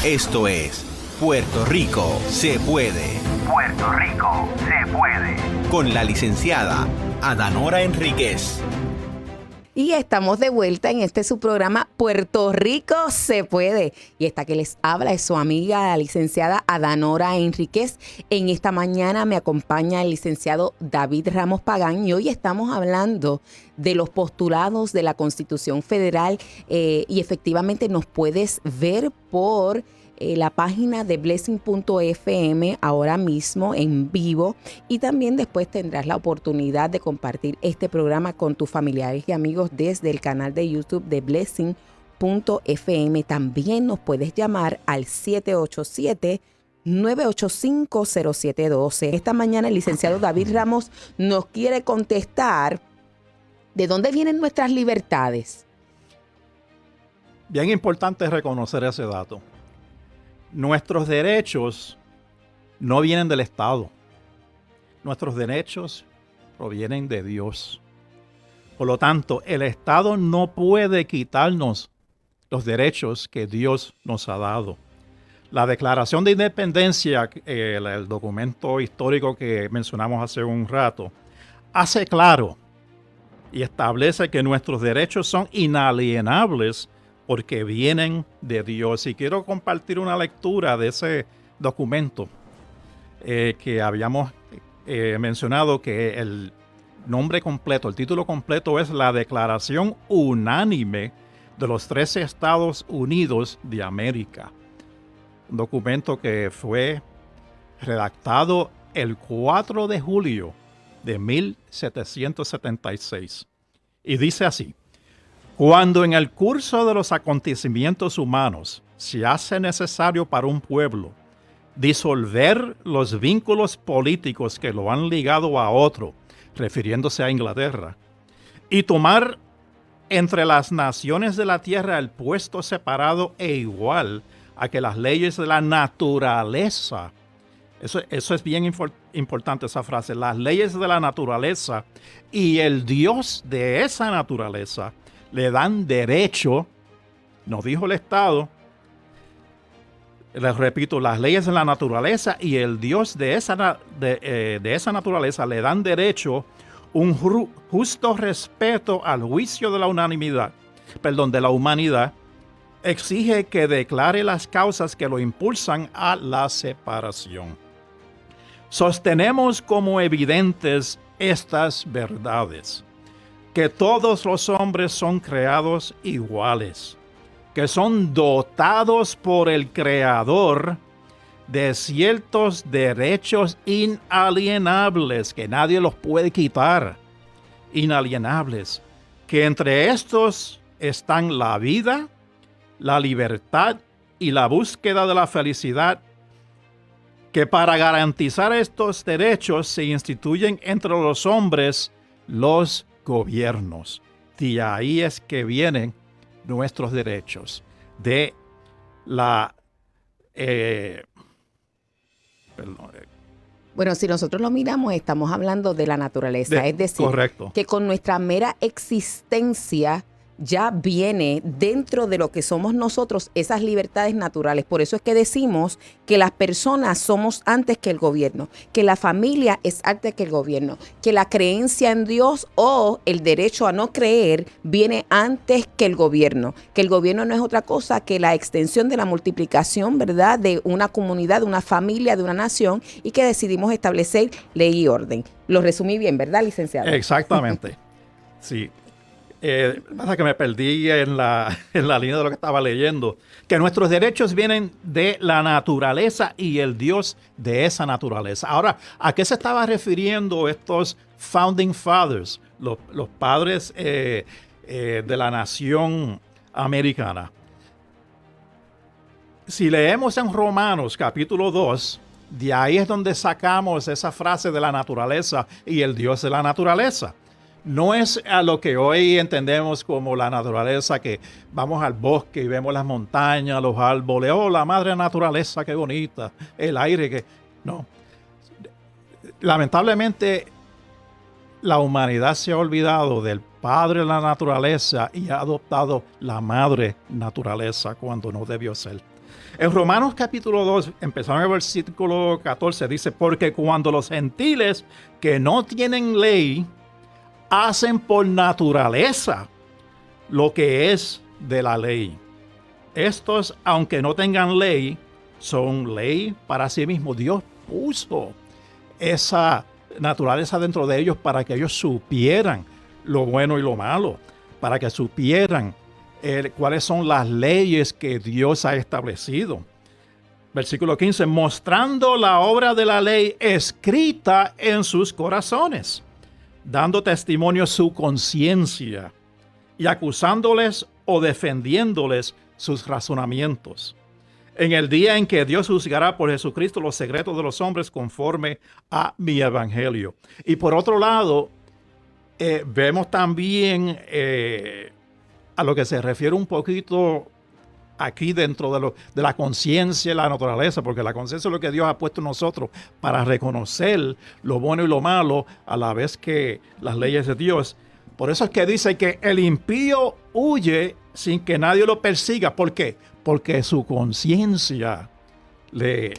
Esto es Puerto Rico se puede. Puerto Rico se puede. Con la licenciada Adanora Enríquez. Y estamos de vuelta en su programa Puerto Rico se puede. Y esta que les habla es su amiga, la licenciada Adanora Enríquez. En esta mañana me acompaña el licenciado David Ramos Pagán y hoy estamos hablando de los postulados de la Constitución Federal y efectivamente nos puedes ver por la página de blessing.fm ahora mismo en vivo y también después tendrás la oportunidad de compartir este programa con tus familiares y amigos desde el canal de YouTube de blessing.fm. También nos puedes llamar al 787-985-0712. Esta mañana el licenciado David Ramos nos quiere contestar ¿de dónde vienen nuestras libertades? Bien importante reconocer ese dato. Nuestros derechos no vienen del Estado. Nuestros derechos provienen de Dios. Por lo tanto, el Estado no puede quitarnos los derechos que Dios nos ha dado. La Declaración de Independencia, el documento histórico que mencionamos hace un rato, hace claro y establece que nuestros derechos son inalienables porque vienen de Dios. Y quiero compartir una lectura de ese documento que habíamos mencionado, que el nombre completo, el título completo es la Declaración Unánime de los 13 Estados Unidos de América. Un documento que fue redactado el 4 de julio de 1776. Y dice así: cuando en el curso de los acontecimientos humanos se hace necesario para un pueblo disolver los vínculos políticos que lo han ligado a otro, refiriéndose a Inglaterra, y tomar entre las naciones de la tierra el puesto separado e igual a que las leyes de la naturaleza, eso es bien importante esa frase, las leyes de la naturaleza y el Dios de esa naturaleza le dan derecho, nos dijo el Estado, les repito, las leyes de la naturaleza y el Dios de esa naturaleza le dan derecho un justo respeto al juicio de la humanidad, exige que declare las causas que lo impulsan a la separación. Sostenemos como evidentes estas verdades: que todos los hombres son creados iguales, que son dotados por el Creador de ciertos derechos inalienables, que nadie los puede quitar, inalienables, que entre estos están la vida, la libertad y la búsqueda de la felicidad, que para garantizar estos derechos se instituyen entre los hombres los gobiernos. Y ahí es que vienen nuestros derechos de la Bueno, si nosotros lo miramos, estamos hablando de la naturaleza, es decir, correcto, que con nuestra mera existencia ya viene dentro de lo que somos nosotros esas libertades naturales. Por eso es que decimos que las personas somos antes que el gobierno, que la familia es antes que el gobierno, que la creencia en Dios o el derecho a no creer viene antes que el gobierno no es otra cosa que la extensión de la multiplicación, ¿verdad?, de una comunidad, de una familia, de una nación, y que decidimos establecer ley y orden. Lo resumí bien, ¿verdad, licenciado? Exactamente, sí. Pasa que me perdí en la línea de lo que estaba leyendo, que nuestros derechos vienen de la naturaleza y el Dios de esa naturaleza. Ahora, ¿a qué se estaba refiriendo estos Founding Fathers, los padres de la nación americana? Si leemos en Romanos capítulo 2, de ahí es donde sacamos esa frase de la naturaleza y el Dios de la naturaleza. No es a lo que hoy entendemos como la naturaleza, que vamos al bosque y vemos las montañas, los árboles, la madre naturaleza, qué bonita, el aire, que... No. Lamentablemente, la humanidad se ha olvidado del padre de la naturaleza y ha adoptado la madre naturaleza cuando no debió ser. En Romanos capítulo 2, empezando en el versículo 14, dice, porque cuando los gentiles que no tienen ley hacen por naturaleza lo que es de la ley, estos, aunque no tengan ley, son ley para sí mismos. Dios puso esa naturaleza dentro de ellos para que ellos supieran lo bueno y lo malo, para que supieran cuáles son las leyes que Dios ha establecido. Versículo 15, mostrando la obra de la ley escrita en sus corazones, dando testimonio su conciencia y acusándoles o defendiéndoles sus razonamientos. En el día en que Dios juzgará por Jesucristo los secretos de los hombres conforme a mi evangelio. Y por otro lado, vemos también a lo que se refiere un poquito aquí dentro de la conciencia y la naturaleza, porque la conciencia es lo que Dios ha puesto en nosotros para reconocer lo bueno y lo malo a la vez que las leyes de Dios. Por eso es que dice que el impío huye sin que nadie lo persiga. ¿Por qué? Porque su conciencia le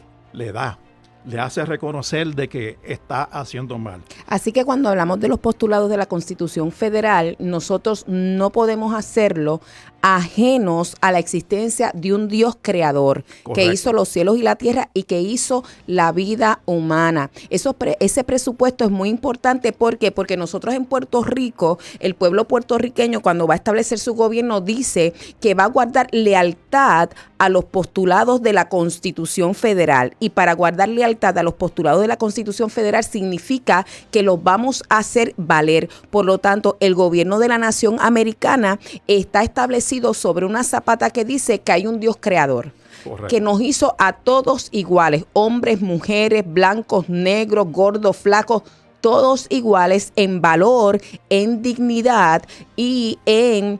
hace reconocer de que está haciendo mal. Así que cuando hablamos de los postulados de la Constitución Federal, nosotros no podemos hacerlo ajenos a la existencia de un Dios creador. Correcto. Que hizo los cielos y la tierra y que hizo la vida humana. Ese presupuesto es muy importante. ¿Por qué? Porque nosotros en Puerto Rico, el pueblo puertorriqueño, cuando va a establecer su gobierno, dice que va a guardar lealtad a los postulados de la Constitución Federal. Y para guardar lealtad a los postulados de la Constitución Federal significa que los vamos a hacer valer. Por lo tanto, el gobierno de la nación americana está establecido sobre una zapata que dice que hay un Dios creador. Correcto. Que nos hizo a todos iguales, hombres, mujeres, blancos, negros, gordos, flacos, todos iguales en valor, en dignidad y en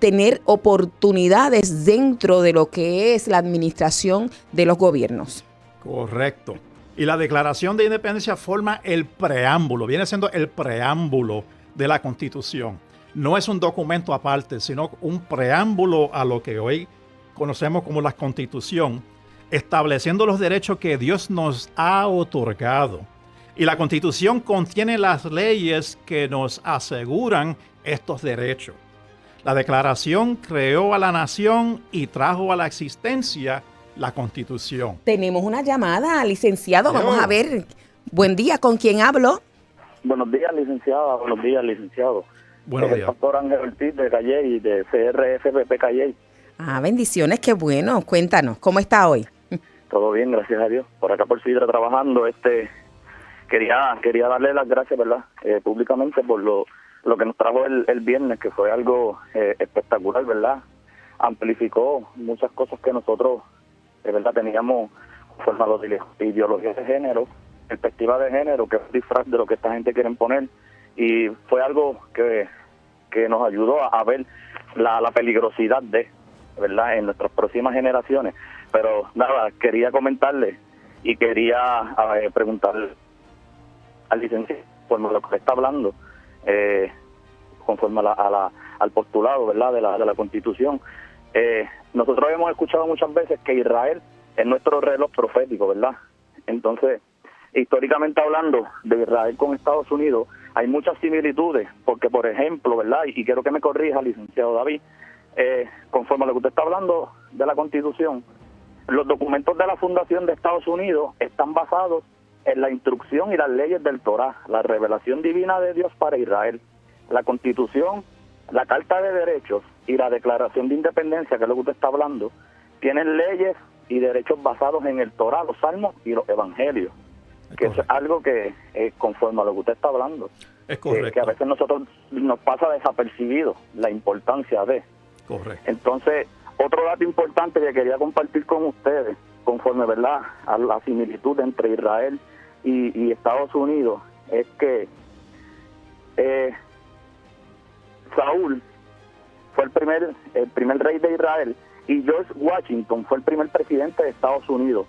tener oportunidades dentro de lo que es la administración de los gobiernos. Correcto. Y la Declaración de Independencia forma el preámbulo, viene siendo el preámbulo de la Constitución. No es un documento aparte, sino un preámbulo a lo que hoy conocemos como la Constitución, estableciendo los derechos que Dios nos ha otorgado. Y la Constitución contiene las leyes que nos aseguran estos derechos. La Declaración creó a la nación y trajo a la existencia la Constitución. Tenemos una llamada, licenciado. Vamos a ver. Buen día, ¿con quién hablo? Buenos días, licenciada. Buenos días, licenciado. Buenos días. El pastor Ángel Ortiz de Calley, de CRFPP Calley. Bendiciones, qué bueno. Cuéntanos, ¿cómo está hoy? Todo bien, gracias a Dios. Por acá por Sidra trabajando. Quería darle las gracias, ¿verdad? Públicamente por lo que nos trajo el viernes, que fue algo espectacular, ¿verdad? Amplificó muchas cosas que nosotros, de verdad, teníamos formado de ideología de género, perspectiva de género, que es un disfraz de lo que esta gente quiere poner. Y fue algo que nos ayudó a ver la peligrosidad ¿verdad?, en nuestras próximas generaciones. Pero nada, quería comentarle y quería preguntarle al licenciado, conforme a lo que está hablando, conforme al postulado, ¿verdad?, de la Constitución. Nosotros hemos escuchado muchas veces que Israel es nuestro reloj profético, ¿verdad? Entonces, históricamente hablando de Israel con Estados Unidos, hay muchas similitudes, porque, por ejemplo, ¿verdad?, y quiero que me corrija, licenciado David, conforme a lo que usted está hablando de la Constitución, los documentos de la fundación de Estados Unidos están basados en la instrucción y las leyes del Torá, la revelación divina de Dios para Israel. La Constitución, la Carta de Derechos y la Declaración de Independencia, que es lo que usted está hablando, tienen leyes y derechos basados en el Torá, los Salmos y los Evangelios. Que es algo que, conforme a lo que usted está hablando, es correcto. Que a veces nosotros nos pasa desapercibido la importancia de. Correcto. Entonces, otro dato importante que quería compartir con ustedes, conforme, ¿verdad?, a la similitud entre Israel y Estados Unidos, es que Saúl fue el primer rey de Israel y George Washington fue el primer presidente de Estados Unidos.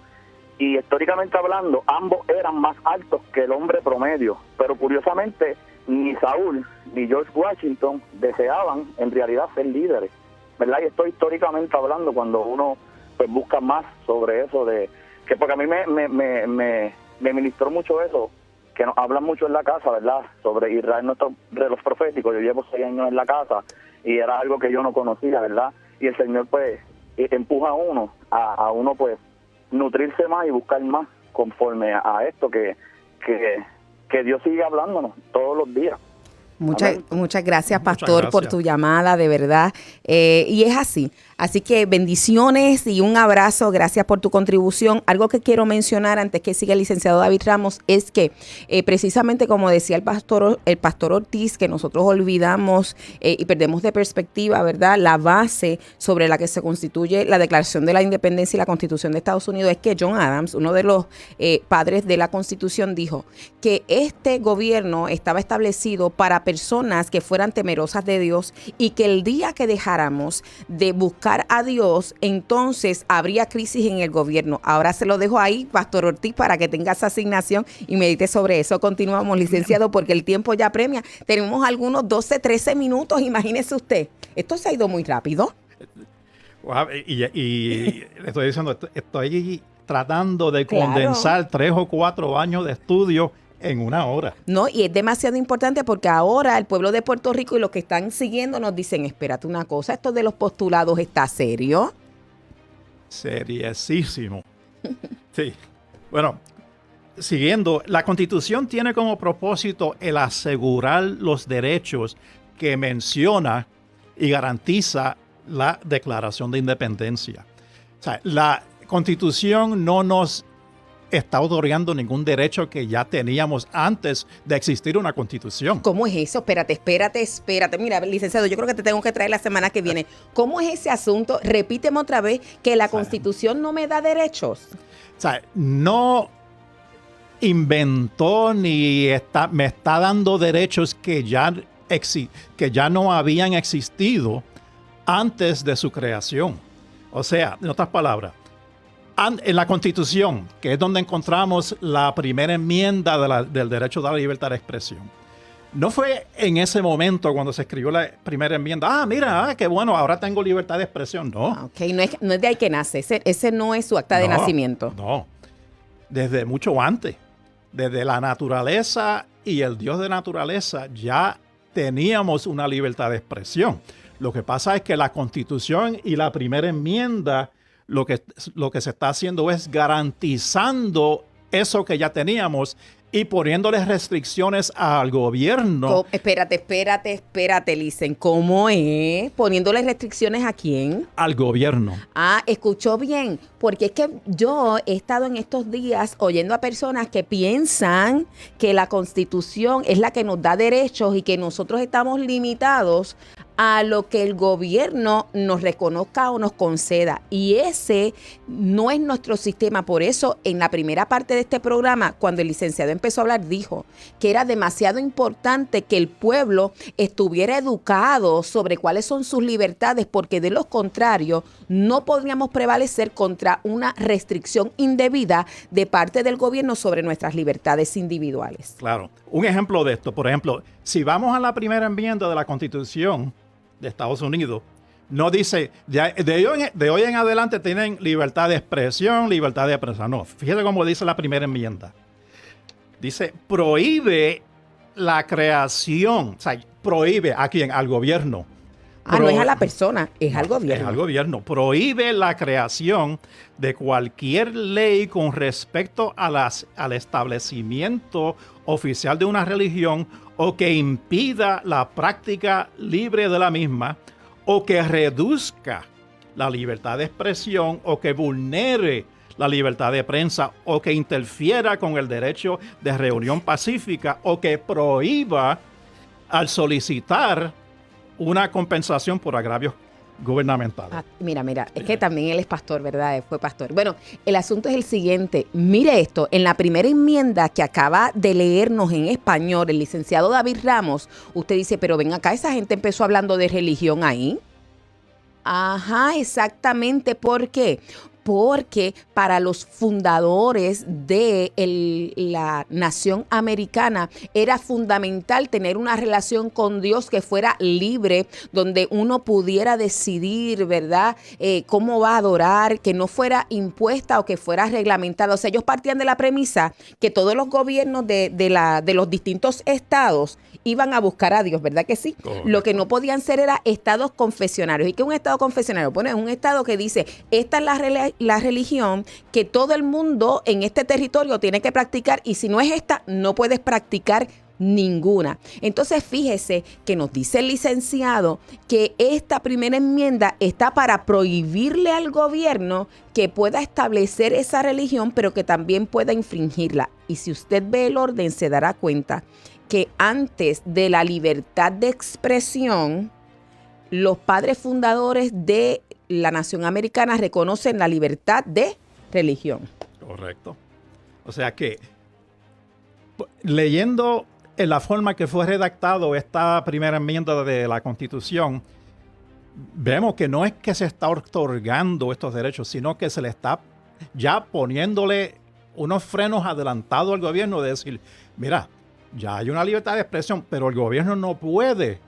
Y históricamente hablando, ambos eran más altos que el hombre promedio, pero curiosamente ni Saúl ni George Washington deseaban en realidad ser líderes, ¿verdad? Y esto históricamente hablando, cuando uno pues busca más sobre eso, que porque a mí me ministró mucho eso, que nos hablan mucho en la casa, ¿verdad? Sobre Israel, nuestros relos proféticos. Yo llevo 6 años en la casa y era algo que yo no conocía, ¿verdad? Y el Señor pues empuja a uno pues nutrirse más y buscar más conforme a esto que Dios sigue hablándonos todos los días. Muchas gracias, pastor, Muchas gracias por tu llamada, de verdad. Y es así. Así que bendiciones y un abrazo. Gracias por tu contribución. Algo que quiero mencionar antes que siga el licenciado David Ramos es que precisamente como decía el pastor Ortiz, que nosotros olvidamos y perdemos de perspectiva, ¿verdad? La base sobre la que se constituye la Declaración de la Independencia y la Constitución de Estados Unidos es que John Adams, uno de los padres de la Constitución, dijo que este gobierno estaba establecido para personas que fueran temerosas de Dios y que el día que dejáramos de buscar a Dios, entonces habría crisis en el gobierno. Ahora se lo dejo ahí, Pastor Ortiz, para que tenga esa asignación y medite sobre eso. Continuamos, licenciado, porque el tiempo ya premia. Tenemos algunos 12, 13 minutos, imagínese usted. Esto se ha ido muy rápido. Wow, y le estoy diciendo, estoy tratando de condensar 3 o 4 años de estudio en 1 hora. No, y es demasiado importante porque ahora el pueblo de Puerto Rico y los que están siguiendo nos dicen, espérate una cosa, esto de los postulados está serio. Seriosísimo. Sí. Bueno, siguiendo, la Constitución tiene como propósito el asegurar los derechos que menciona y garantiza la Declaración de Independencia. O sea, la Constitución no nos está otorgando ningún derecho que ya teníamos antes de existir una Constitución. ¿Cómo es eso? Espérate. Mira, licenciado, yo creo que te tengo que traer la semana que viene. ¿Cómo es ese asunto? Repíteme otra vez que la Constitución no me da derechos. O sea, no inventó ni me está dando derechos que ya no habían existido antes de su creación. O sea, en otras palabras, en la Constitución, que es donde encontramos la primera enmienda del derecho a la libertad de expresión, no fue en ese momento cuando se escribió la primera enmienda, mira, qué bueno, ahora tengo libertad de expresión. No. Ok, no es de ahí que nace, ese no es su acta de nacimiento. No, desde mucho antes, desde la naturaleza y el Dios de naturaleza ya teníamos una libertad de expresión. Lo que pasa es que la Constitución y la primera enmienda lo que se está haciendo es garantizando eso que ya teníamos y poniéndole restricciones al gobierno. Espérate, Licen. ¿Cómo es? ¿Poniéndole restricciones a quién? Al gobierno. Escuchó bien, porque es que yo he estado en estos días oyendo a personas que piensan que la Constitución es la que nos da derechos y que nosotros estamos limitados a lo que el gobierno nos reconozca o nos conceda. Y ese no es nuestro sistema. Por eso, en la primera parte de este programa, cuando el licenciado empezó a hablar, dijo que era demasiado importante que el pueblo estuviera educado sobre cuáles son sus libertades, porque de lo contrario, no podríamos prevalecer contra una restricción indebida de parte del gobierno sobre nuestras libertades individuales. Claro. Un ejemplo de esto, por ejemplo, si vamos a la primera enmienda de la Constitución de Estados Unidos, no dice, de hoy en adelante tienen libertad de expresión, libertad de prensa. No, fíjate cómo dice la primera enmienda. Dice, prohíbe la creación, o sea, prohíbe ¿a quién? Al gobierno. No es a la persona, es al gobierno. Es al gobierno. Prohíbe la creación de cualquier ley con respecto al establecimiento oficial de una religión o que impida la práctica libre de la misma o que reduzca la libertad de expresión o que vulnere la libertad de prensa o que interfiera con el derecho de reunión pacífica o que prohíba al solicitar una compensación por agravios gubernamentales. Mira, es que también él es pastor, ¿verdad? Fue pastor. Bueno, el asunto es el siguiente. Mire esto, en la primera enmienda que acaba de leernos en español el licenciado David Ramos, usted dice, pero ven acá, esa gente empezó hablando de religión ahí. Ajá, exactamente. ¿Por qué? porque para los fundadores de la nación americana era fundamental tener una relación con Dios que fuera libre, donde uno pudiera decidir, ¿verdad?, cómo va a adorar, que no fuera impuesta o que fuera reglamentada. O sea, ellos partían de la premisa que todos los gobiernos de los distintos estados iban a buscar a Dios, ¿verdad que sí? Correcto. Lo que no podían ser era estados confesionarios. ¿Y qué es un estado confesionario? Bueno, es un estado que dice, esta es la religión que todo el mundo en este territorio tiene que practicar, y si no es esta, no puedes practicar ninguna. Entonces, fíjese que nos dice el licenciado que esta primera enmienda está para prohibirle al gobierno que pueda establecer esa religión, pero que también pueda infringirla. Y si usted ve el orden, se dará cuenta que antes de la libertad de expresión, los padres fundadores de la nación americana reconocen la libertad de religión. Correcto. O sea que, leyendo en la forma que fue redactado esta primera enmienda de la Constitución, vemos que no es que se está otorgando estos derechos, sino que se le está ya poniéndole unos frenos adelantados al gobierno de decir, mira, ya hay una libertad de expresión, pero el gobierno no puede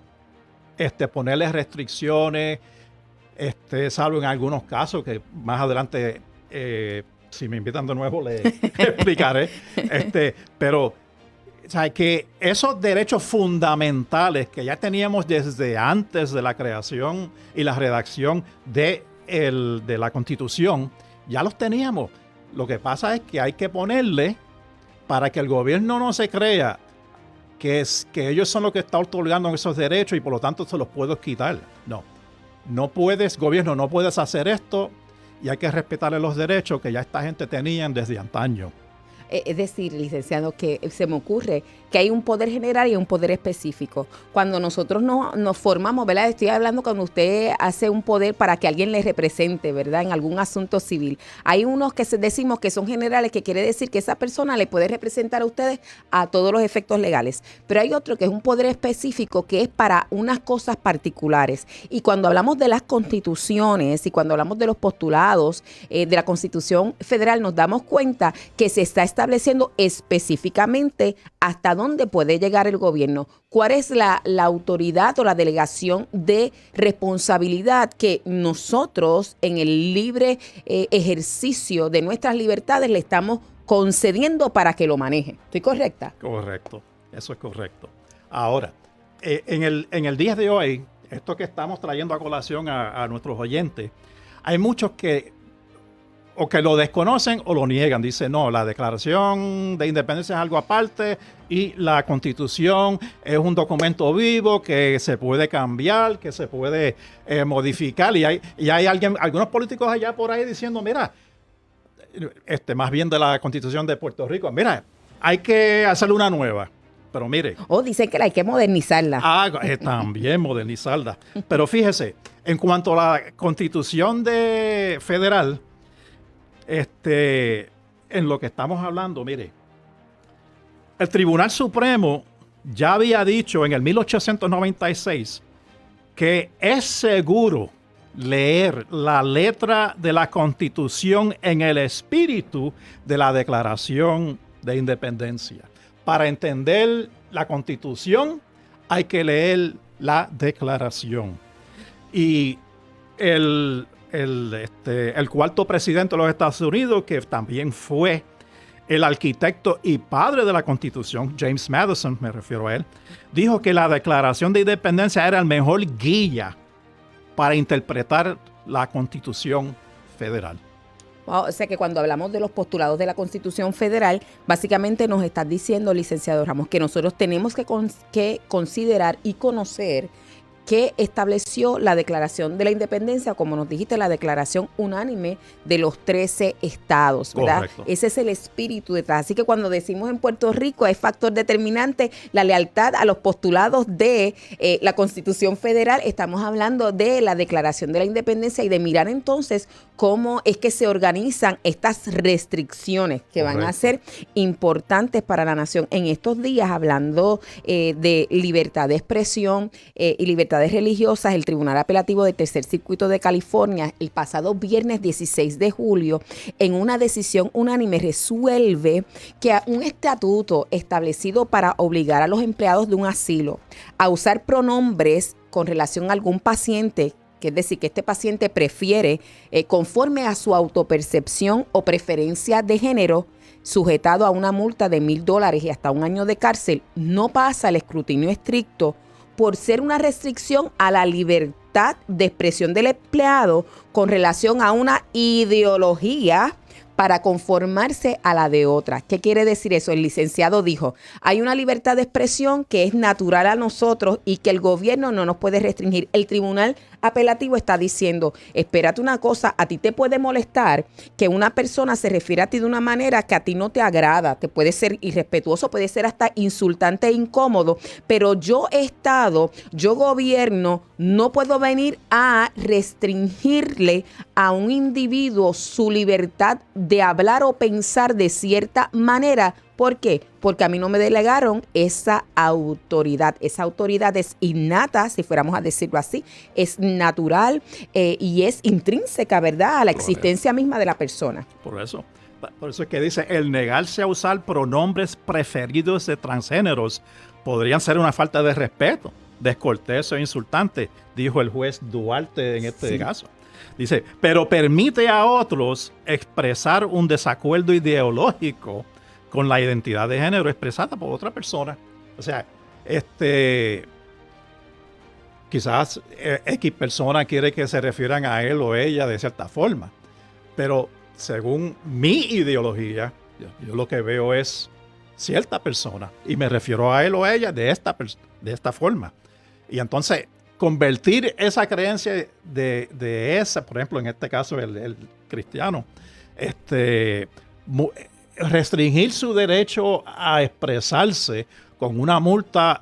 ponerle restricciones, salvo en algunos casos que más adelante, si me invitan de nuevo, le explicaré. Pero, o sea, que esos derechos fundamentales que ya teníamos desde antes de la creación y la redacción de la Constitución, ya los teníamos. Lo que pasa es que hay que ponerle, para que el gobierno no se crea que ellos son los que están otorgando esos derechos y por lo tanto se los puedo quitar. No puedes, gobierno, no puedes hacer esto, y hay que respetarle los derechos que ya esta gente tenían desde antaño. Es decir, licenciado, que se me ocurre que hay un poder general y un poder específico. Cuando nosotros nos formamos, ¿verdad? Estoy hablando cuando usted hace un poder para que alguien le represente, ¿verdad? En algún asunto civil. Hay unos que decimos que son generales, que quiere decir que esa persona le puede representar a ustedes a todos los efectos legales. Pero hay otro que es un poder específico que es para unas cosas particulares. Y cuando hablamos de las constituciones y cuando hablamos de los postulados de la Constitución Federal, nos damos cuenta que se está estableciendo específicamente hasta dónde puede llegar el gobierno, cuál es la autoridad o la delegación de responsabilidad que nosotros en el libre ejercicio de nuestras libertades le estamos concediendo para que lo maneje. ¿Estoy correcta? Correcto, eso es correcto. Ahora, en el día de hoy, esto que estamos trayendo a colación a nuestros oyentes, hay muchos que o que lo desconocen o lo niegan. Dicen, no, la Declaración de Independencia es algo aparte y la Constitución es un documento vivo que se puede cambiar, que se puede modificar. Y hay algunos políticos allá por ahí diciendo, mira, más bien de la Constitución de Puerto Rico, mira, hay que hacerle una nueva. Pero mire. Dicen que hay que modernizarla. También modernizarla. Pero fíjese, en cuanto a la Constitución federal, en lo que estamos hablando, mire, el Tribunal Supremo ya había dicho en el 1896 que es seguro leer la letra de la Constitución en el espíritu de la Declaración de Independencia. Para entender la Constitución hay que leer la Declaración. Y el cuarto presidente de los Estados Unidos, que también fue el arquitecto y padre de la Constitución, James Madison, me refiero a él, dijo que la Declaración de Independencia era el mejor guía para interpretar la Constitución federal. O sea que cuando hablamos de los postulados de la Constitución Federal, básicamente nos estás diciendo, licenciado Ramos, que nosotros tenemos que considerar y conocer que estableció la Declaración de la Independencia, como nos dijiste, la declaración unánime de los 13 estados, ¿verdad? Correcto. Ese es el espíritu detrás. Así que cuando decimos en Puerto Rico es factor determinante la lealtad a los postulados de la Constitución Federal, estamos hablando de la Declaración de la Independencia y de mirar entonces cómo es que se organizan estas restricciones que van a ser importantes para la nación. En estos días, hablando de libertad de expresión y libertades religiosas, el Tribunal Apelativo del Tercer Circuito de California, el pasado viernes 16 de julio, en una decisión unánime resuelve que un estatuto establecido para obligar a los empleados de un asilo a usar pronombres con relación a algún paciente, que es decir, que este paciente prefiere, conforme a su autopercepción o preferencia de género, sujetado a una multa de $1,000 y hasta 1 año de cárcel, no pasa el escrutinio estricto por ser una restricción a la libertad de expresión del empleado con relación a una ideología para conformarse a la de otra. ¿Qué quiere decir eso? El licenciado dijo, hay una libertad de expresión que es natural a nosotros y que el gobierno no nos puede restringir. El Tribunal Apelativo está diciendo, espérate una cosa, a ti te puede molestar que una persona se refiera a ti de una manera que a ti no te agrada, te puede ser irrespetuoso, puede ser hasta insultante e incómodo, pero yo gobierno, no puedo venir a restringirle a un individuo su libertad de hablar o pensar de cierta manera. ¿Por qué? Porque a mí no me delegaron esa autoridad. Esa autoridad es innata, si fuéramos a decirlo así, es natural y es intrínseca, ¿verdad?, a la existencia misma de la persona. Por eso es que dice, el negarse a usar pronombres preferidos de transgéneros podrían ser una falta de respeto, descortés o insultante, dijo el juez Duarte en este caso. Dice, pero permite a otros expresar un desacuerdo ideológico con la identidad de género expresada por otra persona. O sea, quizás X persona quiere que se refieran a él o ella de cierta forma, pero según mi ideología, yo lo que veo es cierta persona y me refiero a él o a ella de esta forma. Y entonces, convertir esa creencia de esa, por ejemplo, en este caso el cristiano, restringir su derecho a expresarse con una multa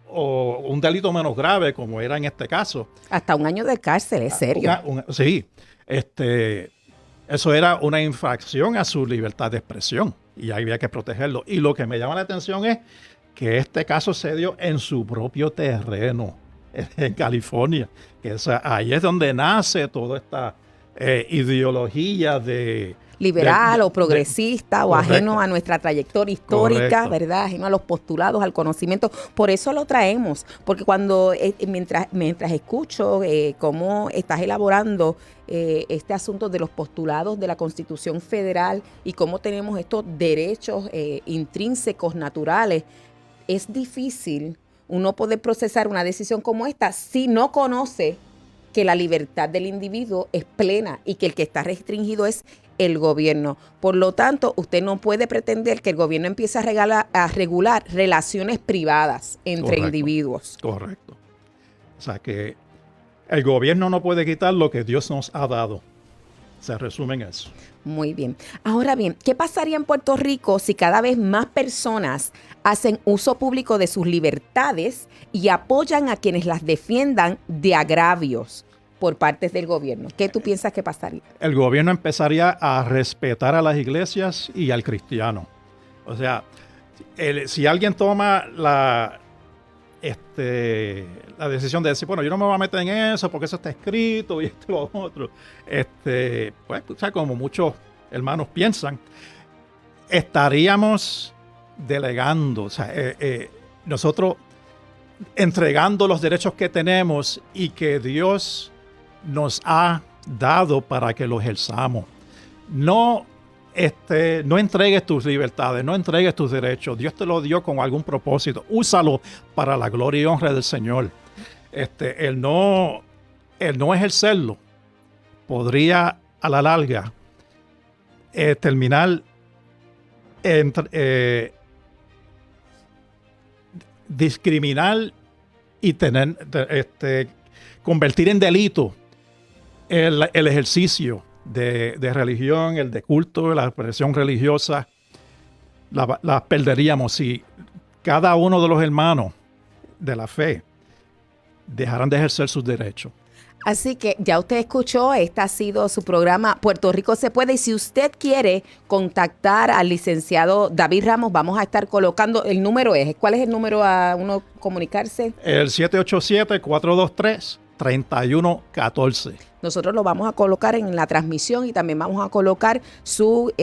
o un delito menos grave, como era en este caso. Hasta 1 año de cárcel, es serio. Sí, eso era una infracción a su libertad de expresión y había que protegerlo. Y lo que me llama la atención es que este caso se dio en su propio terreno, en California. Ahí es donde nace toda esta ideología de liberal o progresista o correcto, ajeno a nuestra trayectoria histórica, correcto, ¿verdad? Ajeno a los postulados, al conocimiento. Por eso lo traemos, porque cuando mientras escucho cómo estás elaborando este asunto de los postulados de la Constitución Federal y cómo tenemos estos derechos intrínsecos, naturales, es difícil uno poder procesar una decisión como esta si no conoce que la libertad del individuo es plena y que el que está restringido es el gobierno. Por lo tanto, usted no puede pretender que el gobierno empiece a regular relaciones privadas entre individuos. Correcto. O sea que el gobierno no puede quitar lo que Dios nos ha dado. Se resume en eso. Muy bien. Ahora bien, ¿qué pasaría en Puerto Rico si cada vez más personas hacen uso público de sus libertades y apoyan a quienes las defiendan de agravios por parte del gobierno? ¿Qué tú piensas que pasaría? El gobierno empezaría a respetar a las iglesias y al cristiano. O sea, si alguien toma la decisión de decir, bueno, yo no me voy a meter en eso porque eso está escrito y esto y lo otro, pues, o sea, como muchos hermanos piensan, estaríamos delegando, o sea, nosotros entregando los derechos que tenemos y que Dios nos ha dado para que los ejerzamos. No entregues tus libertades, no entregues tus derechos. Dios te lo dio con algún propósito. Úsalo para la gloria y honra del Señor. El no ejercerlo podría a la larga terminar discriminar y convertir en delito el ejercicio de religión, el de culto, la expresión religiosa. La perderíamos si cada uno de los hermanos de la fe dejaran de ejercer sus derechos. Así que ya usted escuchó, este ha sido su programa Puerto Rico se puede. Y si usted quiere contactar al licenciado David Ramos, vamos a estar colocando el número. ¿Cuál es el número a uno comunicarse? El 787-423-3114. Nosotros lo vamos a colocar en la transmisión y también vamos a colocar su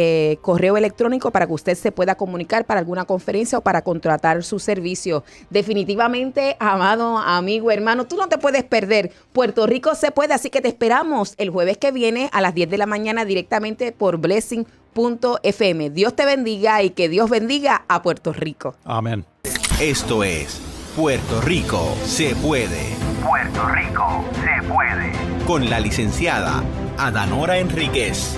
correo electrónico para que usted se pueda comunicar para alguna conferencia o para contratar su servicio. Definitivamente, amado amigo, hermano, tú no te puedes perder. Puerto Rico se puede, así que te esperamos el jueves que viene a las 10 de la mañana directamente por blessing.fm. Dios te bendiga y que Dios bendiga a Puerto Rico. Amén. Esto es Puerto Rico se puede. Puerto Rico se puede. Con la licenciada Adanora Enríquez.